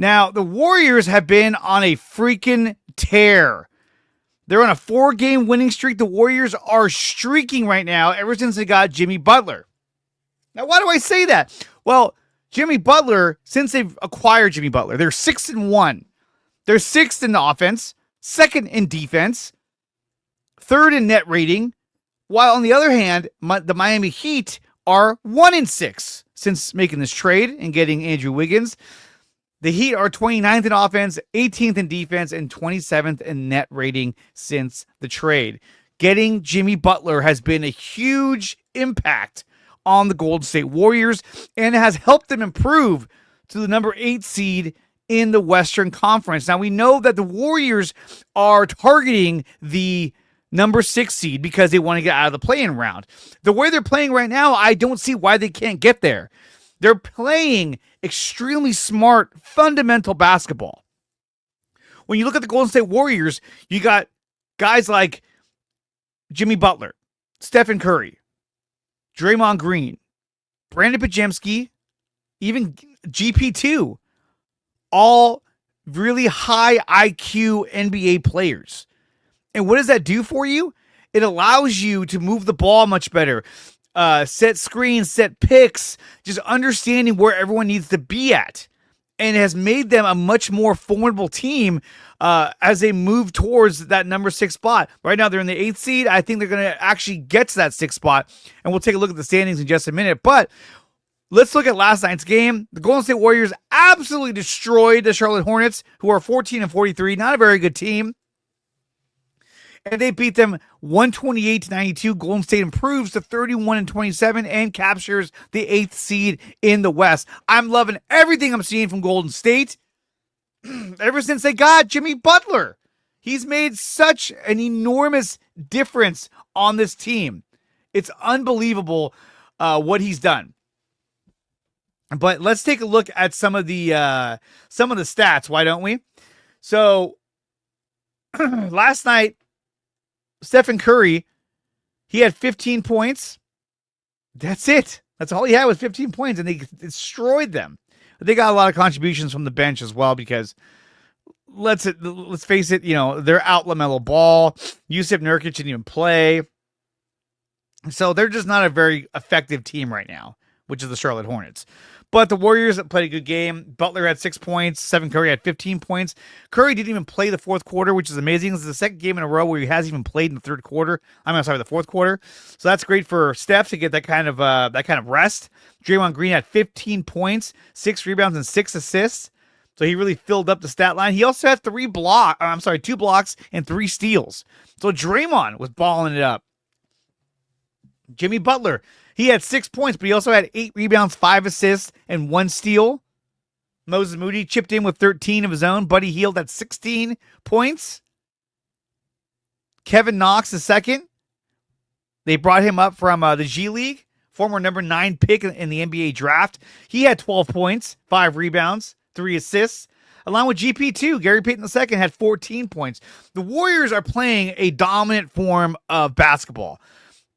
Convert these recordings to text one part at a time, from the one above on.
Now, the Warriors have been on a freaking tear. They're on a 4-game winning streak. The Warriors are streaking right now ever since they got Jimmy Butler. Now, why do I say that? Well, Jimmy Butler, since they've acquired Jimmy Butler, they're 6-1. They're 6th in offense, 2nd in defense, 3rd in net rating, while on the other hand, the Miami Heat are 1-6 since making this trade and getting Andrew Wiggins. The Heat are 29th in offense, 18th in defense, and 27th in net rating since the trade. Getting Jimmy Butler has been a huge impact on the Golden State Warriors and has helped them improve to the number 8 seed in the Western Conference. Now, we know that the Warriors are targeting the number 6 seed because they want to get out of the play-in round. The way they're playing right now, I don't see why they can't get there. They're playing extremely smart, fundamental basketball. When you look at the Golden State Warriors, you got guys like Jimmy Butler, Stephen Curry, Draymond Green, Brandon Pajemski, even GP2, all really high IQ NBA players. And what does that do for you? It allows you to move the ball much better, set screens, set picks, just understanding where everyone needs to be at. And it has made them a much more formidable team as they move towards that number 6 spot. Right now, they're in the 8th seed. I think they're going to actually get to that 6th spot. And we'll take a look at the standings in just a minute. But let's look at last night's game. The Golden State Warriors absolutely destroyed the Charlotte Hornets, who are 14-43. Not a very good team. And they beat them 128-92. Golden State improves to 31-27 and captures the 8th seed in the West. I'm loving everything I'm seeing from Golden State. Ever since they got Jimmy Butler, he's made such an enormous difference on this team. It's unbelievable what he's done. But let's take a look at some of the stats. Why don't we? So last night, Stephen Curry, he had 15 points. That's it. That's all he had was 15 points, and they destroyed them. But they got a lot of contributions from the bench as well because, let's face it, they're out LaMelo Ball. Yusuf Nurkic didn't even play. So they're just not a very effective team right now, which is the Charlotte Hornets. But the Warriors played a good game. Butler had 6 points. Stephen Curry had 15 points. Curry didn't even play the fourth quarter, which is amazing. This is the second game in a row where he hasn't even played in the third quarter. The fourth quarter. So that's great for Steph to get that kind of rest. Draymond Green had 15 points, 6 rebounds, and 6 assists. So he really filled up the stat line. He also had 2 blocks and 3 steals. So Draymond was balling it up. Jimmy Butler, he had 6 points, but he also had 8 rebounds, 5 assists, and 1 steal. Moses Moody chipped in with 13 of his own. Buddy Hield had 16 points. Kevin Knox, the second. They brought him up from the G League, former number 9 pick in the NBA draft. He had 12 points, 5 rebounds, 3 assists. Along with GP2, Gary Payton II had 14 points. The Warriors are playing a dominant form of basketball.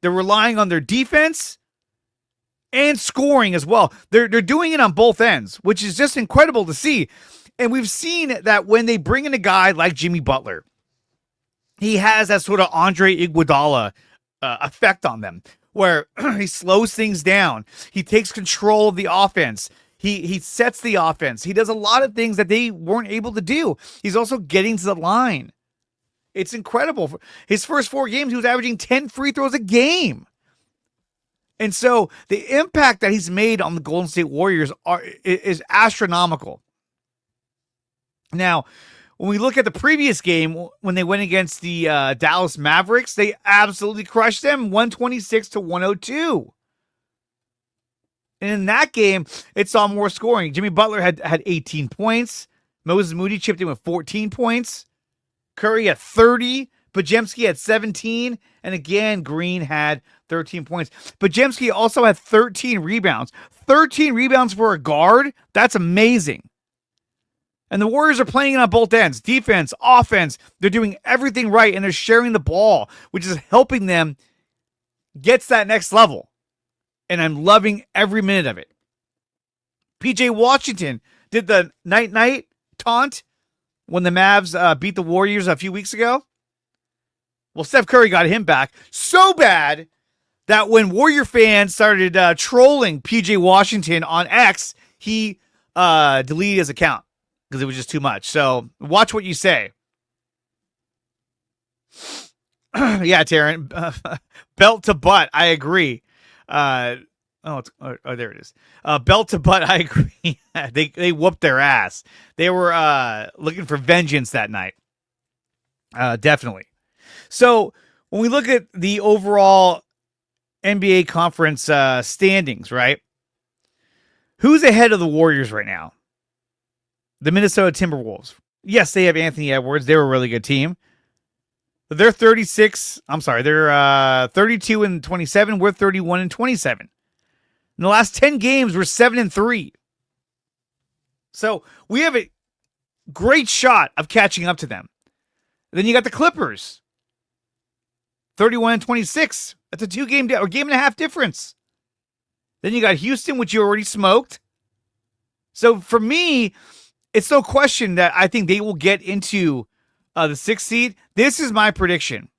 They're relying on their defense and scoring as well. They're doing it on both ends, which is just incredible to see. And we've seen that when they bring in a guy like Jimmy Butler, he has that sort of Andre Iguodala effect on them, where he slows things down. He takes control of the offense. He sets the offense. He does a lot of things that they weren't able to do. He's also getting to the line. It's incredible. His first 4 games, he was averaging 10 free throws a game. And so the impact that he's made on the Golden State Warriors is astronomical. Now, when we look at the previous game, when they went against the Dallas Mavericks, they absolutely crushed them, 126-102. And in that game, it saw more scoring. Jimmy Butler had 18 points. Moses Moody chipped in with 14 points. Curry had 30. Pajemski had 17. And again, Green had 13 points. Pajemski also had 13 rebounds. 13 rebounds for a guard? That's amazing. And the Warriors are playing it on both ends. Defense, offense. They're doing everything right, and they're sharing the ball, which is helping them get to that next level. And I'm loving every minute of it. PJ Washington did the night-night taunt when the Mavs beat the Warriors a few weeks ago? Well, Steph Curry got him back so bad that when Warrior fans started trolling PJ Washington on X, he deleted his account because it was just too much. So watch what you say. Yeah, Taryn. Belt to butt. I agree. There it is. Belt to butt. I agree. They whooped their ass. They were looking for vengeance that night. Definitely. So when we look at the overall NBA conference standings, right? Who's ahead of the Warriors right now? The Minnesota Timberwolves. Yes, they have Anthony Edwards. They're a really good team. But they're 36. I'm sorry. They're 32 and 27. We're 31 and 27. In the last 10 games, we're 7-3. So we have a great shot of catching up to them. Then you got the Clippers. 31 and 26. That's a game and a half difference. Then you got Houston, which you already smoked. So for me, it's no question that I think they will get into the 6th seed. This is my prediction,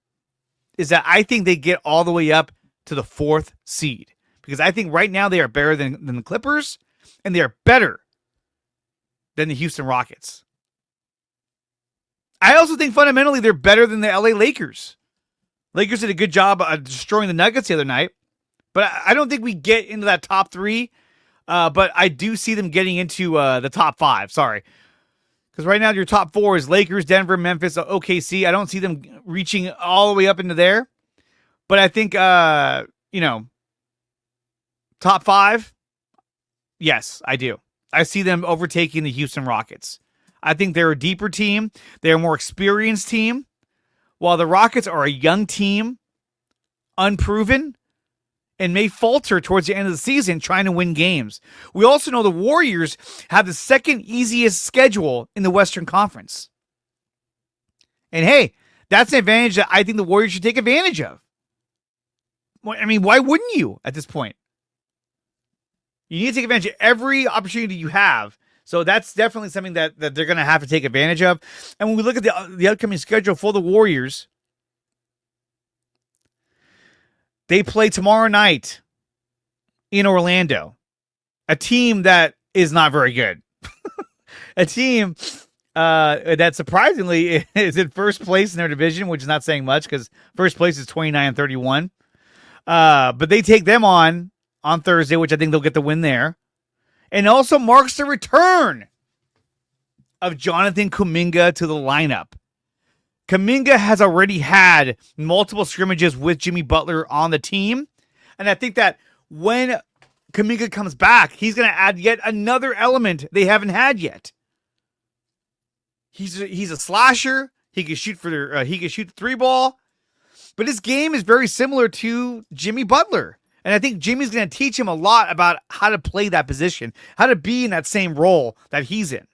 is that I think they get all the way up to the 4th seed. Because I think right now they are better than the Clippers, and they are better than the Houston Rockets. I also think fundamentally they're better than the LA Lakers. Lakers did a good job of destroying the Nuggets the other night, but I don't think we get into that top 3. But I do see them getting into the top 5. Sorry. Because right now your top 4 is Lakers, Denver, Memphis, OKC. I don't see them reaching all the way up into there. But I think, top 5, yes, I do. I see them overtaking the Houston Rockets. I think they're a deeper team. They're a more experienced team. While the Rockets are a young team, unproven, and may falter towards the end of the season trying to win games. We also know the Warriors have the second easiest schedule in the Western Conference. And hey, that's an advantage that I think the Warriors should take advantage of. I mean, why wouldn't you at this point? You need to take advantage of every opportunity you have. So that's definitely something that they're going to have to take advantage of. And when we look at the upcoming schedule for the Warriors, they play tomorrow night in Orlando, a team that is not very good. A team that surprisingly is in first place in their division, which is not saying much because first place is 29-31. But they take them on Thursday, which I think they'll get the win there. And also marks the return of Jonathan Kuminga to the lineup. Kuminga has already had multiple scrimmages with Jimmy Butler on the team. And I think that when Kuminga comes back, he's going to add yet another element they haven't had yet. He's a slasher. He can shoot the 3-ball. But his game is very similar to Jimmy Butler. And I think Jimmy's going to teach him a lot about how to play that position, how to be in that same role that he's in.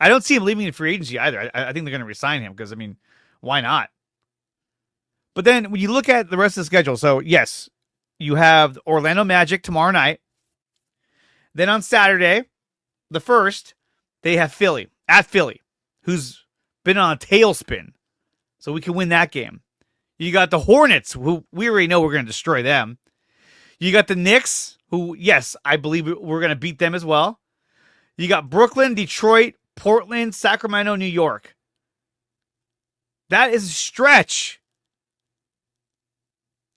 I don't see him leaving in free agency either. I think they're going to resign him because, I mean, why not? But then when you look at the rest of the schedule, so yes, you have the Orlando Magic tomorrow night. Then on Saturday, the 1st, they have Philly, who's been on a tailspin. So we can win that game. You got the Hornets, who we already know we're going to destroy them. You got the Knicks, who, yes, I believe we're going to beat them as well. You got Brooklyn, Detroit, Portland, Sacramento, New York. That is a stretch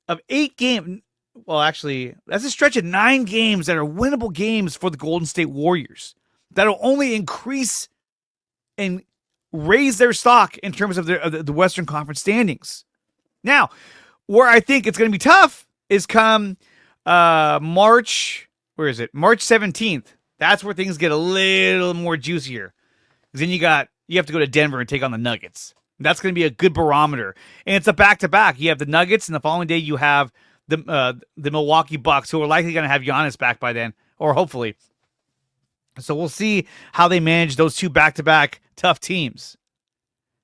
of 8 games. Well, actually, that's a stretch of 9 games that are winnable games for the Golden State Warriors. That'll only increase and raise their stock in terms of the Western Conference standings. Now, where I think it's going to be tough is come March 17th. That's where things get a little more juicier. Because then you have to go to Denver and take on the Nuggets. That's going to be a good barometer. And it's a back-to-back. You have the Nuggets, and the following day you have the Milwaukee Bucks, who are likely going to have Giannis back by then, or hopefully. So we'll see how they manage those 2 back-to-back tough teams.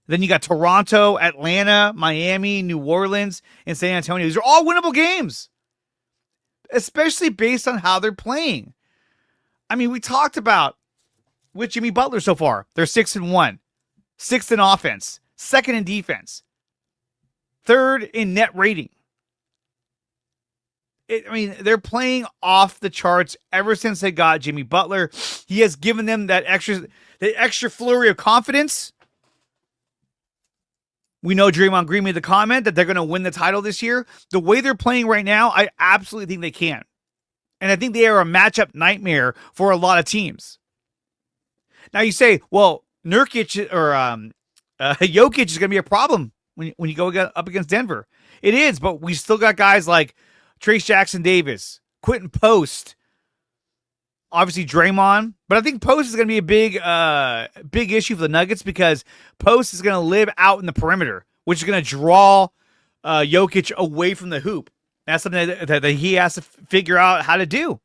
Then you got Toronto, Atlanta, Miami, New Orleans, and San Antonio. These are all winnable games, especially based on how they're playing. I mean, we talked about with Jimmy Butler so far. They're 6-1, 6th in offense, 2nd in defense, 3rd in net rating. They're playing off the charts ever since they got Jimmy Butler. He has given them that extra flurry of confidence. We know Draymond Green made the comment that they're going to win the title this year. The way they're playing right now, I absolutely think they can. And I think they are a matchup nightmare for a lot of teams. Now you say, well, Nurkic or Jokic is going to be a problem when you go up against Denver. It is, but we still got guys like Trace Jackson-Davis, Quentin Post, obviously Draymond. But I think Post is going to be a big issue for the Nuggets because Post is going to live out in the perimeter, which is going to draw Jokic away from the hoop. That's something that he has to figure out how to do.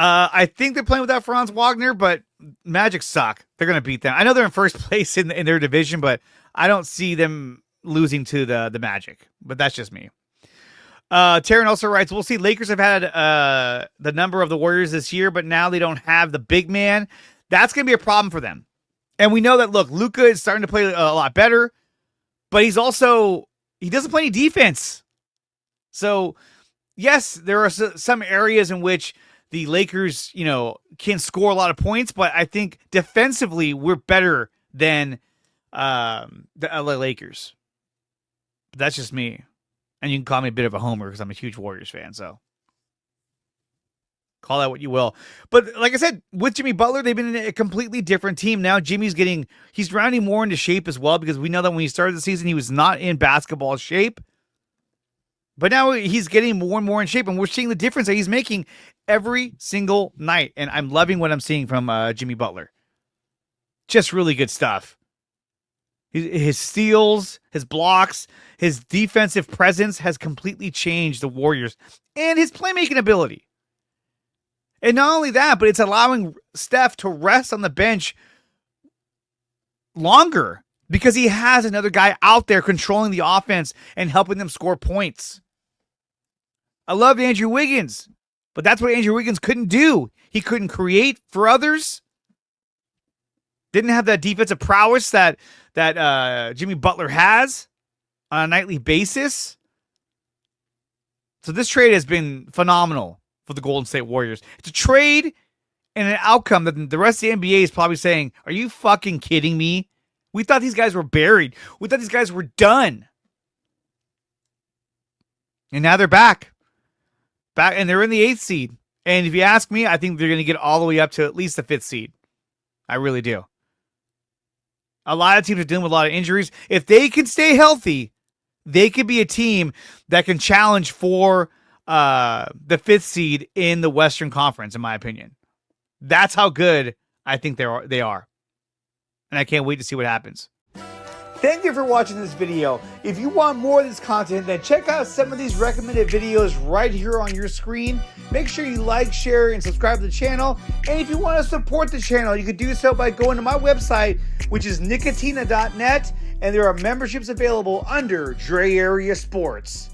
I think they're playing without Franz Wagner, but Magic suck. They're going to beat them. I know they're in first place in their division, but I don't see them losing to the Magic, but that's just me. Taryn also writes, we'll see. Lakers have had the number of the Warriors this year, but now they don't have the big man. That's going to be a problem for them. And we know that, look, Luka is starting to play a lot better, but he doesn't play any defense. So, yes, there are some areas in which the Lakers, can score a lot of points, but I think defensively we're better than the LA Lakers. But that's just me. And you can call me a bit of a homer because I'm a huge Warriors fan, so call that what you will. But like I said, with Jimmy Butler, they've been in a completely different team. Now he's rounding more into shape as well, because we know that when he started the season, he was not in basketball shape. But now he's getting more and more in shape, and we're seeing the difference that he's making every single night. And I'm loving what I'm seeing from Jimmy Butler. Just really good stuff. His steals, his blocks, his defensive presence has completely changed the Warriors, and his playmaking ability. And not only that, but it's allowing Steph to rest on the bench longer because he has another guy out there controlling the offense and helping them score points. I love Andrew Wiggins, but that's what Andrew Wiggins couldn't do. He couldn't create for others. Didn't have that defensive prowess that Jimmy Butler has on a nightly basis. So this trade has been phenomenal for the Golden State Warriors. It's a trade and an outcome that the rest of the NBA is probably saying, are you fucking kidding me? We thought these guys were buried. We thought these guys were done. And now they're back. And they're in the 8th seed. And if you ask me, I think they're going to get all the way up to at least the 5th seed. I really do. A lot of teams are dealing with a lot of injuries. If they can stay healthy, they could be a team that can challenge for the 5th seed in the Western Conference, in my opinion. That's how good I think they are. And I can't wait to see what happens. Thank you for watching this video. If you want more of this content, then check out some of these recommended videos right here on your screen. Make sure you like, share, and subscribe to the channel. And if you want to support the channel, you can do so by going to my website, which is nicotina.net, and there are memberships available under DreArea Sports.